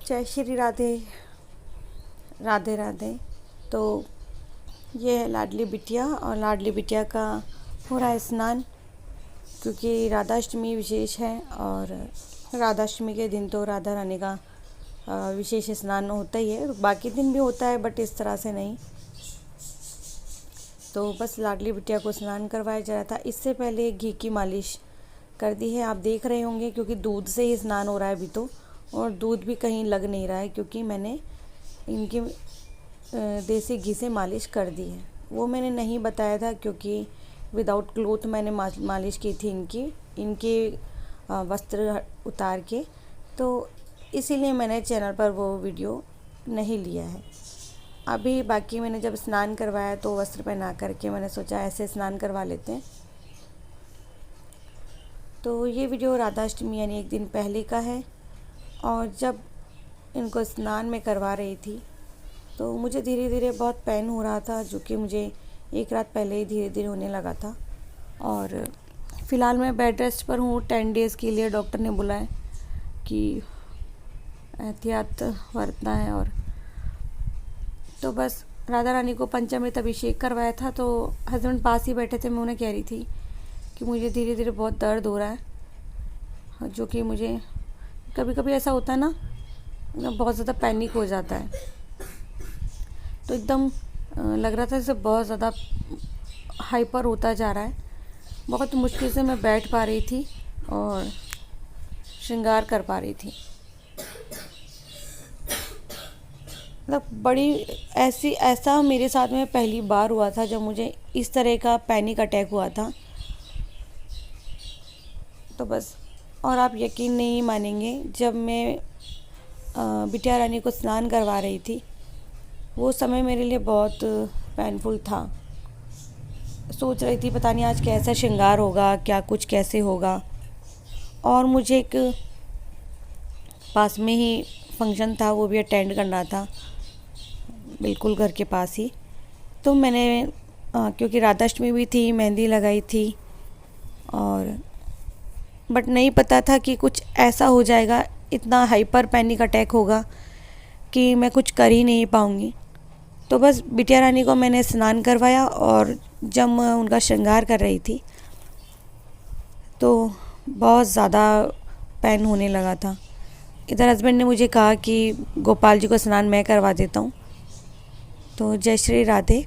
जय श्री राधे राधे राधे। तो ये है लाडली बिटिया और लाडली बिटिया का हो रहा है स्नान, क्योंकि राधाष्टमी विशेष है और राधाष्टमी के दिन तो राधा रानी का विशेष स्नान होता ही है। बाकी दिन भी होता है बट इस तरह से नहीं। तो बस लाडली बिटिया को स्नान करवाया जा रहा था। इससे पहले घी की मालिश कर दी है, आप देख रहे होंगे, क्योंकि दूध से ही स्नान हो रहा है अभी तो, और दूध भी कहीं लग नहीं रहा है क्योंकि मैंने इनकी देसी घी से मालिश कर दी है। वो मैंने नहीं बताया था क्योंकि विदाउट क्लोथ मैंने मालिश की थी इनके वस्त्र उतार के, तो इसीलिए मैंने चैनल पर वो वीडियो नहीं लिया है। अभी बाकी मैंने जब स्नान करवाया तो वस्त्र पहना करके मैंने सोचा ऐसे स्नान करवा लेते हैं। तो ये वीडियो राधाष्टमी यानी एक दिन पहले का है। और जब इनको स्नान में करवा रही थी तो मुझे धीरे धीरे बहुत पेन हो रहा था, जो कि मुझे एक रात पहले ही धीरे धीरे होने लगा था। और फ़िलहाल मैं बेड रेस्ट पर हूँ 10 डेज़ के लिए। डॉक्टर ने बोला है कि एहतियात बरतना है। और तो बस राधा रानी को पंचामृत अभिषेक करवाया था। तो हस्बैंड पास ही बैठे थे, मैं उन्हें कह रही थी कि मुझे धीरे धीरे बहुत दर्द हो रहा है, जो कि मुझे कभी कभी ऐसा होता है ना, बहुत ज़्यादा पैनिक हो जाता है। तो एकदम लग रहा था जैसे बहुत ज़्यादा हाइपर होता जा रहा है। बहुत मुश्किल से मैं बैठ पा रही थी और श्रृंगार कर पा रही थी। मतलब बड़ी ऐसा मेरे साथ में पहली बार हुआ था जब मुझे इस तरह का पैनिक अटैक हुआ था। तो बस, और आप यकीन नहीं मानेंगे, जब मैं बिटिया रानी को स्नान करवा रही थी वो समय मेरे लिए बहुत पेनफुल था। सोच रही थी पता नहीं आज कैसा श्रृंगार होगा, क्या कुछ कैसे होगा। और मुझे एक पास में ही फंक्शन था, वो भी अटेंड करना था, बिल्कुल घर के पास ही। तो मैंने क्योंकि राधाष्टमी भी थी, मेहंदी लगाई थी, और बट नहीं पता था कि कुछ ऐसा हो जाएगा, इतना हाइपर पैनिक अटैक होगा कि मैं कुछ कर ही नहीं पाऊँगी। तो बस बिटिया रानी को मैंने स्नान करवाया और जब मैं उनका श्रृंगार कर रही थी तो बहुत ज़्यादा पेन होने लगा था। इधर हस्बैंड ने मुझे कहा कि गोपाल जी को स्नान मैं करवा देता हूँ। तो जय श्री राधे।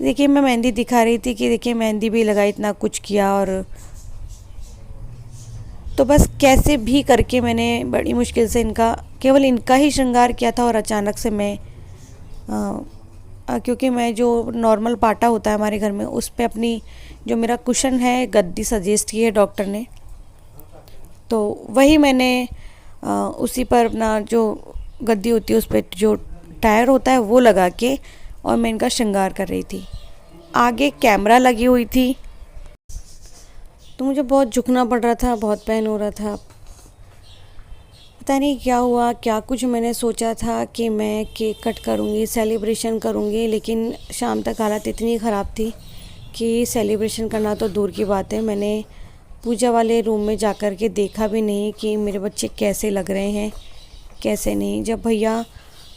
देखिए मैं मेहंदी दिखा रही थी कि देखिए मेहंदी भी लगाई, इतना कुछ किया, और तो बस कैसे भी करके मैंने बड़ी मुश्किल से केवल इनका ही श्रृंगार किया था। और अचानक से मैं क्योंकि मैं जो नॉर्मल पाटा होता है हमारे घर में, उस पे अपनी जो मेरा कुशन है गद्दी सजेस्ट की है डॉक्टर ने, तो वही मैंने उसी पर अपना जो गद्दी होती है उस पर जो टायर होता है वो लगा के और मैं इनका श्रृंगार कर रही थी। आगे कैमरा लगी हुई थी तो मुझे बहुत झुकना पड़ रहा था, बहुत पेन हो रहा था। पता नहीं क्या हुआ, क्या कुछ मैंने सोचा था कि मैं केक कट करूँगी, सेलिब्रेशन करूँगी, लेकिन शाम तक हालत इतनी ख़राब थी कि सेलिब्रेशन करना तो दूर की बात है। मैंने पूजा वाले रूम में जा कर के देखा भी नहीं कि मेरे बच्चे कैसे लग रहे हैं, कैसे नहीं। जब भैया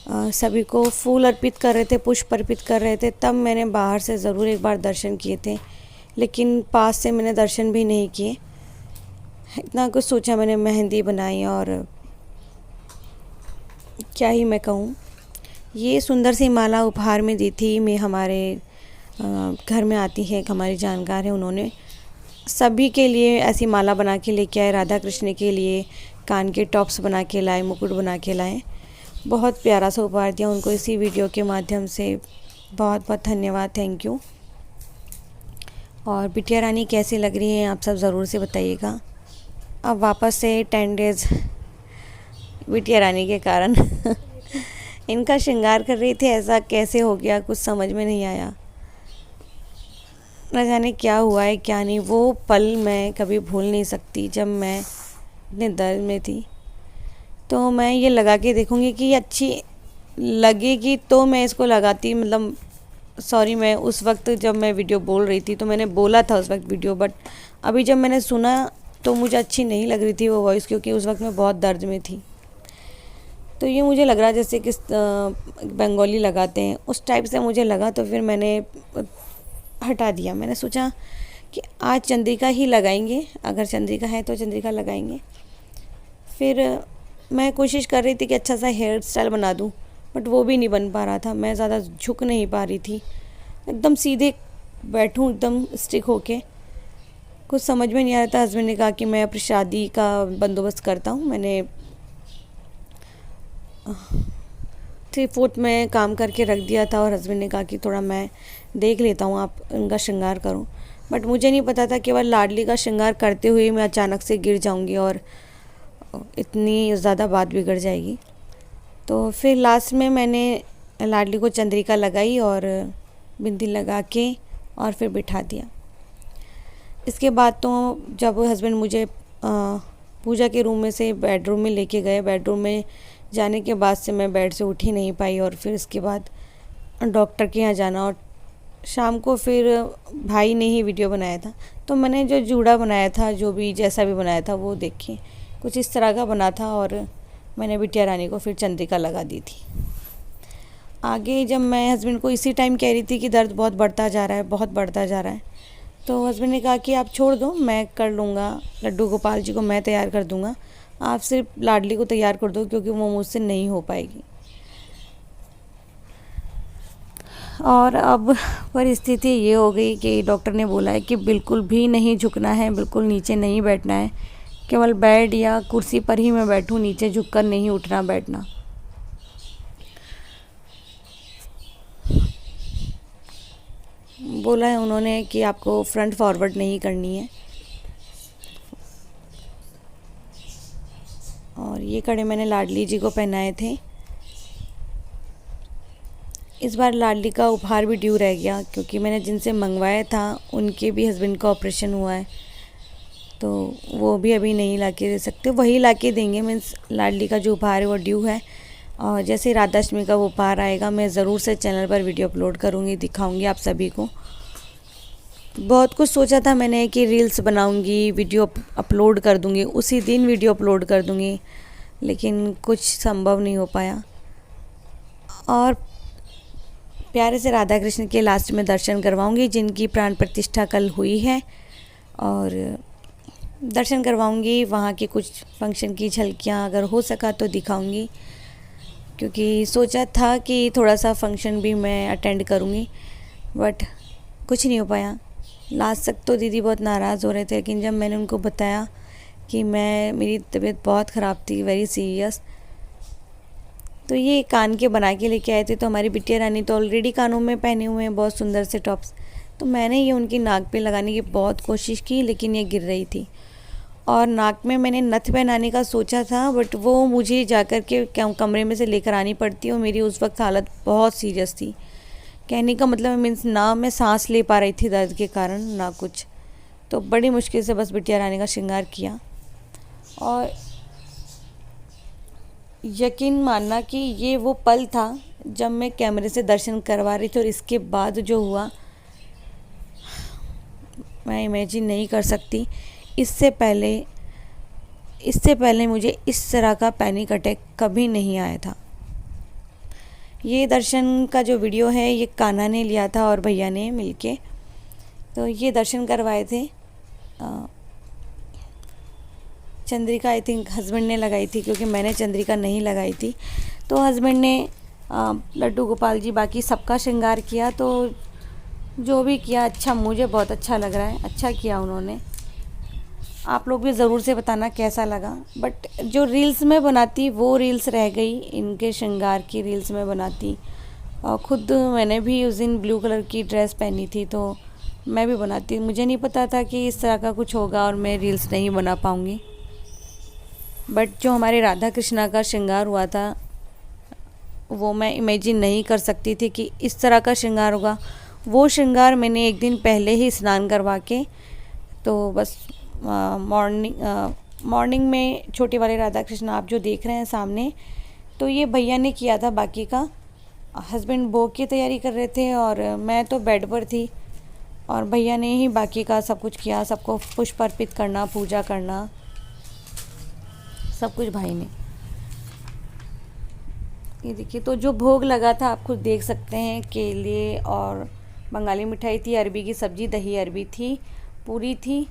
सभी को फूल अर्पित कर रहे थे, पुष्प अर्पित कर रहे थे, तब मैंने बाहर से ज़रूर एक बार दर्शन किए थे, लेकिन पास से मैंने दर्शन भी नहीं किए। इतना कुछ सोचा मैंने, मेहंदी बनाई, और क्या ही मैं कहूँ। ये सुंदर सी माला उपहार में दी थी। मैं हमारे घर में आती है, एक हमारी जानकार है, उन्होंने सभी के लिए ऐसी माला बना के लेके आए। राधा कृष्ण के लिए कान के टॉप्स बना के लाए, मुकुट बना के लाए। बहुत प्यारा सा उपहार दिया उनको इसी वीडियो के माध्यम से। बहुत बहुत धन्यवाद, थैंक यू। और बिटिया रानी कैसी लग रही हैं आप सब ज़रूर से बताइएगा। अब वापस से 10 डेज़ बिटिया रानी के कारण इनका श्रृंगार कर रही थी। ऐसा कैसे हो गया कुछ समझ में नहीं आया, न जाने क्या हुआ है क्या नहीं। वो पल मैं कभी भूल नहीं सकती जब मैं इतने दर्द में थी। तो मैं ये लगा के देखूँगी कि अच्छी लगेगी तो मैं इसको लगाती, मतलब सॉरी, मैं उस वक्त जब मैं वीडियो बोल रही थी तो मैंने बोला था उस वक्त वीडियो, बट अभी जब मैंने सुना तो मुझे अच्छी नहीं लग रही थी वो वॉइस, क्योंकि उस वक्त मैं बहुत दर्द में थी। तो ये मुझे लग रहा जैसे कि बंगाली लगाते हैं उस टाइप से मुझे लगा, तो फिर मैंने हटा दिया। मैंने सोचा कि आज चंद्रिका ही लगाएंगे, अगर चंद्रिका है तो चंद्रिका लगाएंगे। फिर मैं कोशिश कर रही थी कि अच्छा सा हेयर स्टाइल बना दूँ, बट वो भी नहीं बन पा रहा था। मैं ज़्यादा झुक नहीं पा रही थी, एकदम सीधे बैठूं एकदम स्टिक होके, कुछ समझ में नहीं आ रहा था। हस्बैंड ने कहा कि मैं अपनी शादी का बंदोबस्त करता हूँ। मैंने 3/4 में काम करके रख दिया था और हस्बैंड ने कहा कि थोड़ा मैं देख लेता हूँ, आप उनका श्रृंगार करूँ। बट मुझे नहीं पता था केवल लाडली का श्रृंगार करते हुए मैं अचानक से गिर जाऊँगी और इतनी ज़्यादा बात बिगड़ जाएगी। तो फिर लास्ट में मैंने लाडली को चंद्रिका लगाई और बिंदी लगा के और फिर बिठा दिया। इसके बाद तो जब हस्बैंड मुझे पूजा के रूम में से बेडरूम में लेके गए, बेडरूम में जाने के बाद से मैं बेड से उठ ही नहीं पाई। और फिर इसके बाद डॉक्टर के यहाँ जाना, और शाम को फिर भाई ने ही वीडियो बनाया था, तो मैंने जो जूड़ा बनाया था, जो भी जैसा भी बनाया था वो देखिए कुछ इस तरह का बना था। और मैंने बिटिया रानी को फिर चंद्रिका लगा दी थी। आगे जब मैं हस्बैंड को इसी टाइम कह रही थी कि दर्द बहुत बढ़ता जा रहा है, बहुत बढ़ता जा रहा है, तो हस्बैंड ने कहा कि आप छोड़ दो, मैं कर लूँगा, लड्डू गोपाल जी को मैं तैयार कर दूँगा, आप सिर्फ लाडली को तैयार कर दो क्योंकि वो मुझसे नहीं हो पाएगी। और अब परिस्थिति ये हो गई कि डॉक्टर ने बोला है कि बिल्कुल भी नहीं झुकना है, बिल्कुल नीचे नहीं बैठना है, केवल बेड या कुर्सी पर ही मैं बैठूं, नीचे झुककर नहीं उठना बैठना। बोला है उन्होंने कि आपको फ्रंट फॉरवर्ड नहीं करनी है। और ये कड़े मैंने लाडली जी को पहनाए थे। इस बार लाडली का उपहार भी ड्यू रह गया, क्योंकि मैंने जिनसे मंगवाया था उनके भी हस्बैंड का ऑपरेशन हुआ है, तो वो भी अभी नहीं ला के दे सकते, वही ला के देंगे। मीन्स लाडली का जो उपहार है वो ड्यू है। और जैसे राधाष्टमी का वो उपहार आएगा मैं ज़रूर से चैनल पर वीडियो अपलोड करूँगी, दिखाऊँगी आप सभी को। बहुत कुछ सोचा था मैंने कि रील्स बनाऊँगी, वीडियो अपलोड कर दूँगी, उसी दिन वीडियो अपलोड कर दूँगी, लेकिन कुछ संभव नहीं हो पाया। और प्यारे से राधा कृष्ण के लास्ट में दर्शन करवाऊँगी, जिनकी प्राण प्रतिष्ठा कल हुई है, और दर्शन करवाऊँगी। वहाँ के कुछ फंक्शन की झलकियाँ अगर हो सका तो दिखाऊँगी, क्योंकि सोचा था कि थोड़ा सा फंक्शन भी मैं अटेंड करूँगी, बट कुछ नहीं हो पाया। लास्ट तक तो दीदी बहुत नाराज़ हो रहे थे, लेकिन जब मैंने उनको बताया कि मेरी तबीयत बहुत ख़राब थी, वेरी सीरियस, तो ये कान के बना के लेके आए थे। तो हमारी बिटिया रानी तो ऑलरेडी कानों में पहने हुए हैं बहुत सुंदर से टॉप्स, तो मैंने ये उनकी नाक पे लगाने की बहुत कोशिश की, लेकिन ये गिर रही थी। और नाक में मैंने नथ पहनाने का सोचा था, बट वो मुझे जाकर के कमरे में से लेकर आनी पड़ती, और मेरी उस वक्त हालत बहुत सीरियस थी। कहने का मतलब मीन्स ना मैं सांस ले पा रही थी दर्द के कारण, ना कुछ। तो बड़ी मुश्किल से बस बिटिया रानी का श्रृंगार किया। और यकीन मानना कि ये वो पल था जब मैं कैमरे से दर्शन करवा रही थी, और इसके बाद जो हुआ मैं इमेजिन नहीं कर सकती। इससे पहले मुझे इस तरह का पैनिक अटैक कभी नहीं आया था। ये दर्शन का जो वीडियो है ये कान्हा ने लिया था और भैया ने मिलके, तो ये दर्शन करवाए थे। चंद्रिका आई थिंक हस्बैंड ने लगाई थी, क्योंकि मैंने चंद्रिका नहीं लगाई थी। तो हस्बैंड ने लड्डू गोपाल जी बाकी सबका श्रृंगार किया, तो जो भी किया अच्छा, मुझे बहुत अच्छा लग रहा है, अच्छा किया उन्होंने। आप लोग भी ज़रूर से बताना कैसा लगा। बट जो रील्स में बनाती वो रील्स रह गई, इनके श्रृंगार की रील्स में बनाती। और ख़ुद मैंने भी उस दिन ब्लू कलर की ड्रेस पहनी थी, तो मैं भी बनाती। मुझे नहीं पता था कि इस तरह का कुछ होगा और मैं रील्स नहीं बना पाऊँगी। बट जो हमारे राधा कृष्णा का श्रृंगार हुआ था वो मैं इमेजिन नहीं कर सकती थी कि इस तरह का श्रृंगार होगा। वो श्रृंगार मैंने एक दिन पहले ही स्नान करवा के, तो बस मॉर्निंग में छोटे वाले राधा कृष्ण आप जो देख रहे हैं सामने, तो ये भैया ने किया था। बाकी का हस्बैंड भोग की तैयारी कर रहे थे और मैं तो बेड पर थी, और भैया ने ही बाकी का सब कुछ किया। सबको पुष्प अर्पित करना, पूजा करना, सब कुछ भाई ने। ये देखिए, तो जो भोग लगा था आप खुद देख सकते हैं, केले और बंगाली मिठाई थी, अरबी की सब्ज़ी, दही अरबी थी, पूरी थी,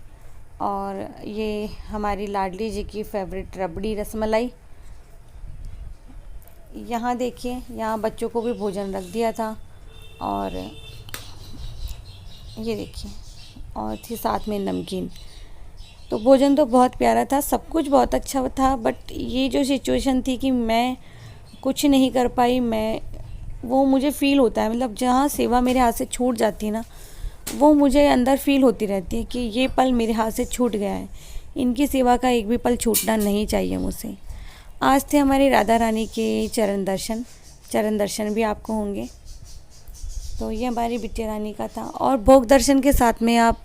और ये हमारी लाडली जी की फेवरेट रबड़ी रसमलाई। यहाँ देखिए, यहाँ बच्चों को भी भोजन रख दिया था, और ये देखिए, और थी साथ में नमकीन। तो भोजन तो बहुत प्यारा था, सब कुछ बहुत अच्छा था, बट ये जो सिचुएशन थी कि मैं कुछ नहीं कर पाई, वो मुझे फ़ील होता है, मतलब जहाँ सेवा मेरे हाथ से छूट जाती है ना, वो मुझे अंदर फ़ील होती रहती है कि ये पल मेरे हाथ से छूट गया है, इनकी सेवा का एक भी पल छूटना नहीं चाहिए मुझसे। आज थे हमारी राधा रानी के चरण दर्शन भी आपको होंगे। तो ये हमारी बिटिया रानी का था, और भोग दर्शन के साथ में आप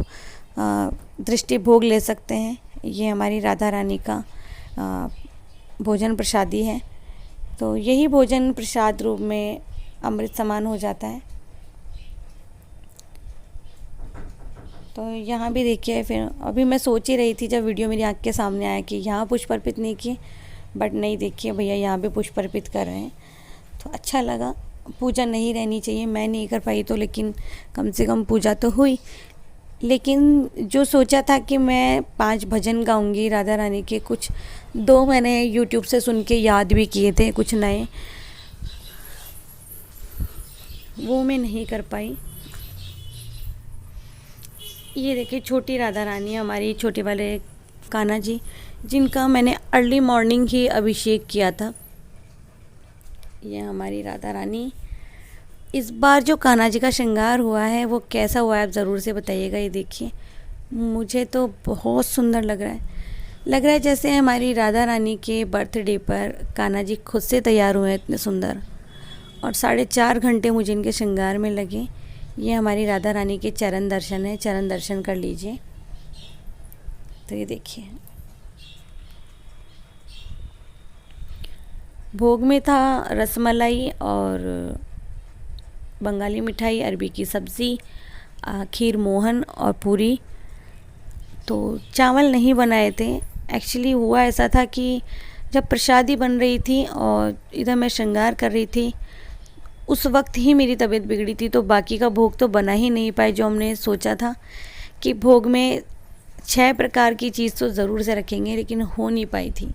दृष्टि भोग ले सकते हैं। ये हमारी राधा रानी का भोजन प्रसादी है, तो यही भोजन प्रसाद रूप में अमृत समान हो जाता है। तो यहाँ भी देखिए, फिर अभी मैं सोच ही रही थी जब वीडियो मेरी आँख के सामने आया कि यहाँ पुष्प अर्पित नहीं किए, बट नहीं, देखिए भैया यहाँ भी पुष्प अर्पित कर रहे हैं, तो अच्छा लगा। पूजा नहीं रहनी चाहिए, मैं नहीं कर पाई तो, लेकिन कम से कम पूजा तो हुई। लेकिन जो सोचा था कि मैं 5 भजन गाऊंगी राधा रानी के, कुछ 2 मैंने यूट्यूब से सुन के याद भी किए थे, कुछ नए, वो मैं नहीं कर पाई। ये देखिए, छोटी राधा रानी, हमारी छोटे वाले कान्हा जी, जिनका मैंने अर्ली मॉर्निंग ही अभिषेक किया था। ये हमारी राधा रानी। इस बार जो कान्हा जी का श्रृंगार हुआ है वो कैसा हुआ है आप ज़रूर से बताइएगा। ये देखिए, मुझे तो बहुत सुंदर लग रहा है जैसे हमारी राधा रानी के बर्थडे पर कान्हा जी खुद से तैयार हुए हैं, इतने सुंदर, और 4.5 घंटे मुझे इनके श्रृंगार में लगे। ये हमारी राधा रानी के चरण दर्शन है, चरण दर्शन कर लीजिए। तो ये देखिए, भोग में था रसमलाई और बंगाली मिठाई, अरबी की सब्ज़ी, खीर मोहन और पूरी। तो चावल नहीं बनाए थे। एक्चुअली हुआ ऐसा था कि जब प्रसादी बन रही थी और इधर मैं श्रृंगार कर रही थी, उस वक्त ही मेरी तबीयत बिगड़ी थी, तो बाकी का भोग तो बना ही नहीं पाए। जो हमने सोचा था कि भोग में 6 प्रकार की चीज़ तो ज़रूर से रखेंगे, लेकिन हो नहीं पाई थी।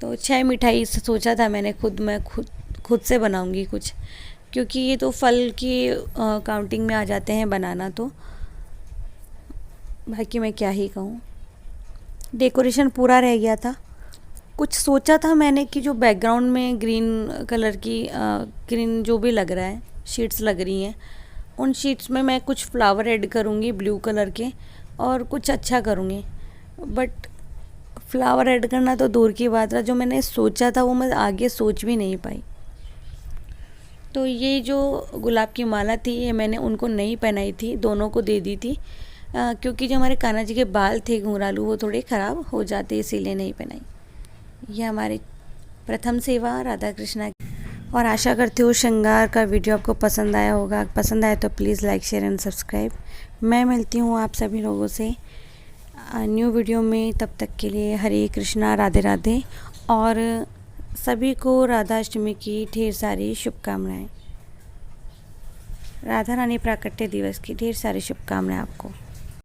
तो 6 मिठाई सोचा था मैंने, खुद से बनाऊंगी कुछ, क्योंकि ये तो फल की काउंटिंग में आ जाते हैं बनाना, तो बाकी मैं क्या ही कहूँ। डेकोरेशन पूरा रह गया था। कुछ सोचा था मैंने कि जो बैकग्राउंड में ग्रीन कलर की ग्रीन जो भी लग रहा है, शीट्स लग रही हैं, उन शीट्स में मैं कुछ फ्लावर ऐड करूँगी ब्लू कलर के, और कुछ अच्छा करूँगी। बट फ्लावर ऐड करना तो दूर की बात रहा, जो मैंने सोचा था वो मैं आगे सोच भी नहीं पाई। तो ये जो गुलाब की माला थी, ये मैंने उनको नहीं पहनाई थी, दोनों को दे दी थी, क्योंकि जो हमारे कान्हा जी के बाल थे घुंघरालू, वो थोड़े ख़राब हो जाते, इसीलिए नहीं पहनाई। ये हमारी प्रथम सेवा राधा कृष्णा की, और आशा करती हूँ श्रृंगार का वीडियो आपको पसंद आया होगा। पसंद आया तो please like, share and subscribe. मैं मिलती हूँ आप सभी लोगों से न्यू वीडियो में। तब तक के लिए हरे कृष्णा, राधे राधे, और सभी को राधाष्टमी की ढेर सारी शुभकामनाएं। राधा रानी प्राकट्य दिवस की ढेर सारी शुभकामनाएं आपको।